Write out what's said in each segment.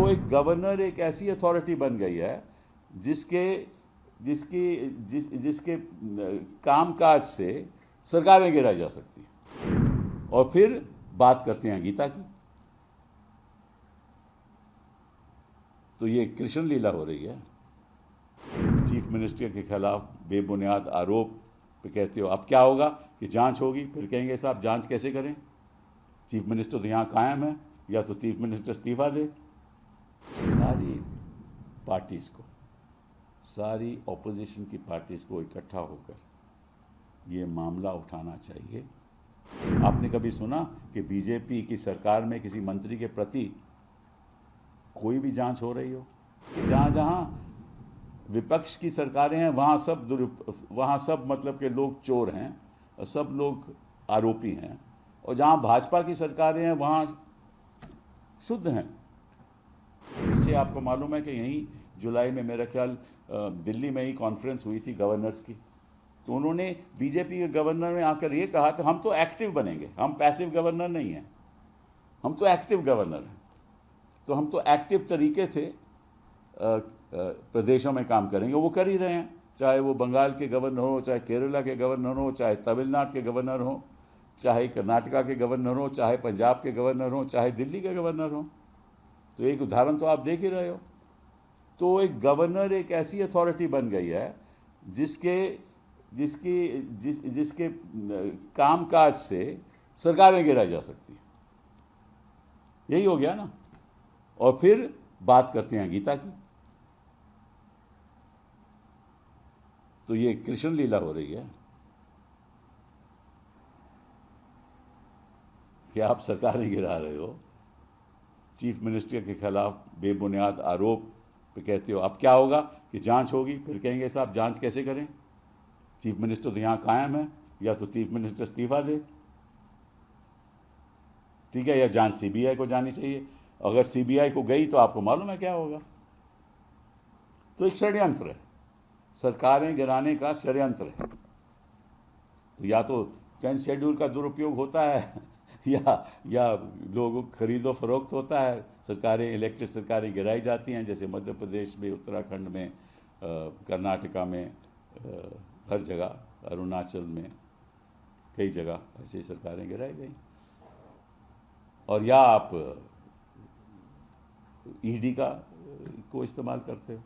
तो एक गवर्नर एक ऐसी अथॉरिटी बन गई है जिसके कामकाज से सरकारें गिराई जा सकती हैं। और फिर बात करते हैं गीता की, तो ये कृष्ण लीला हो रही है। चीफ मिनिस्टर के खिलाफ बेबुनियाद आरोप पे कहते हो अब क्या होगा कि जांच होगी, फिर कहेंगे साहब जांच कैसे करें, चीफ मिनिस्टर तो यहाँ कायम है, या तो चीफ मिनिस्टर इस्तीफा दे। सारी पार्टीज को, सारी ऑपोजिशन की पार्टीज को इकट्ठा होकर ये मामला उठाना चाहिए। आपने कभी सुना कि बीजेपी की सरकार में किसी मंत्री के प्रति कोई भी जांच हो रही हो? कि जहाँ जहाँ विपक्ष की सरकारें हैं वहाँ सब मतलब के लोग चोर हैं, सब लोग आरोपी हैं, और जहाँ भाजपा की सरकारें हैं वहाँ शुद्ध हैं। इससे आपको मालूम है कि यहीं जुलाई में मेरा ख्याल दिल्ली में ही कॉन्फ्रेंस हुई थी गवर्नर्स की, तो उन्होंने बीजेपी के गवर्नर ने आकर ये कहा कि हम तो एक्टिव बनेंगे, हम पैसिव गवर्नर नहीं हैं, हम तो एक्टिव गवर्नर हैं। तो हम तो एक्टिव तरीके से प्रदेशों में काम करेंगे। वो कर ही रहे हैं, चाहे वो बंगाल के गवर्नर हो, चाहे केरला के गवर्नर हो, चाहे तमिलनाडु के गवर्नर हो, चाहे कर्नाटका के गवर्नर हो, चाहे पंजाब के गवर्नर हो, चाहे दिल्ली के गवर्नर हो। तो एक उदाहरण तो आप देख ही रहे हो। तो एक गवर्नर एक ऐसी अथॉरिटी बन गई है जिसके कामकाज से सरकारें गिराई जा सकती हैं। यही हो गया ना। और फिर बात करते हैं गीता की, तो ये कृष्ण लीला हो रही है कि आप सरकारें गिरा रहे हो, चीफ मिनिस्टर के खिलाफ बेबुनियाद आरोप पे कहते हो अब क्या होगा कि जांच होगी, फिर कहेंगे साहब जांच कैसे करें, चीफ मिनिस्टर तो यहाँ कायम है, या तो चीफ मिनिस्टर इस्तीफा दे। ठीक है, या जांच सीबीआई को जानी चाहिए। अगर सीबीआई को गई तो आपको मालूम है क्या होगा। तो एक षड्यंत्र है, सरकारें गिराने का षड्यंत्र है। तो या तो 10th शेड्यूल का दुरुपयोग होता है या लोगों खरीदो फरोख्त होता है, सरकारें, इलेक्टेड सरकारें गिराई जाती हैं, जैसे मध्य प्रदेश में, उत्तराखंड में, कर्नाटका में, हर जगह, अरुणाचल में, कई जगह ऐसी सरकारें गिराई गई। और या आप ईडी को इस्तेमाल करते हो।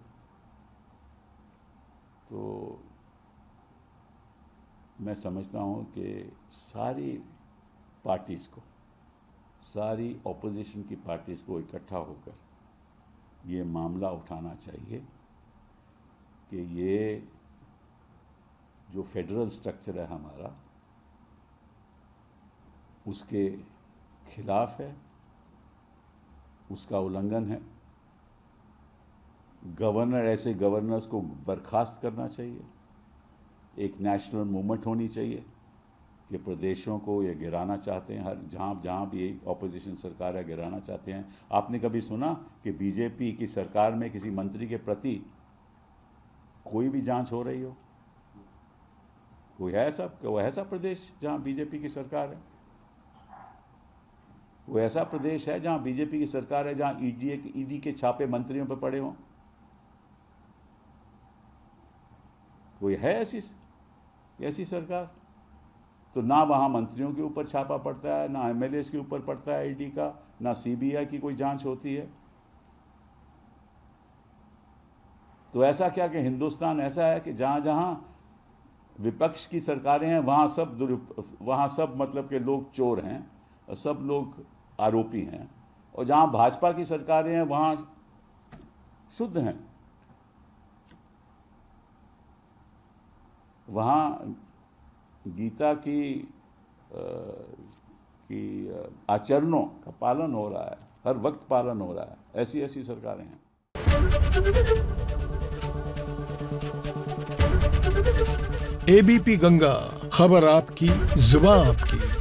तो मैं समझता हूँ कि सारी पार्टीज़ को, सारी ऑपोजिशन की पार्टीज़ को इकट्ठा होकर ये मामला उठाना चाहिए कि ये जो फेडरल स्ट्रक्चर है हमारा, उसके खिलाफ है, उसका उल्लंघन है। गवर्नर, ऐसे गवर्नर्स को बर्खास्त करना चाहिए। एक नेशनल मूवमेंट होनी चाहिए कि प्रदेशों को ये गिराना चाहते हैं, हर जहाँ भी एक ऑपोजिशन सरकार है गिराना चाहते हैं। आपने कभी सुना कि बीजेपी की सरकार में किसी मंत्री के प्रति कोई भी जांच हो रही हो? कोई है ऐसा प्रदेश जहाँ बीजेपी की सरकार है? कोई ऐसा प्रदेश है जहाँ बीजेपी की सरकार है, जहाँ ईडी के छापे मंत्रियों पर पड़े हों? कोई है ऐसी सरकार? तो ना वहाँ मंत्रियों के ऊपर छापा पड़ता है, ना एमएलए के ऊपर पड़ता है ईडी का, ना सीबीआई की कोई जांच होती है। तो ऐसा क्या कि हिंदुस्तान ऐसा है कि जहाँ जहाँ विपक्ष की सरकारें हैं वहाँ सब मतलब के लोग चोर हैं, सब लोग आरोपी हैं, और जहाँ भाजपा की सरकारें हैं वहाँ शुद्ध हैं। वहाँ गीता की आचरणों का पालन हो रहा है, हर वक्त पालन हो रहा है। ऐसी सरकारें हैं। एबीपी गंगा, खबर आपकी, जुबान आपकी।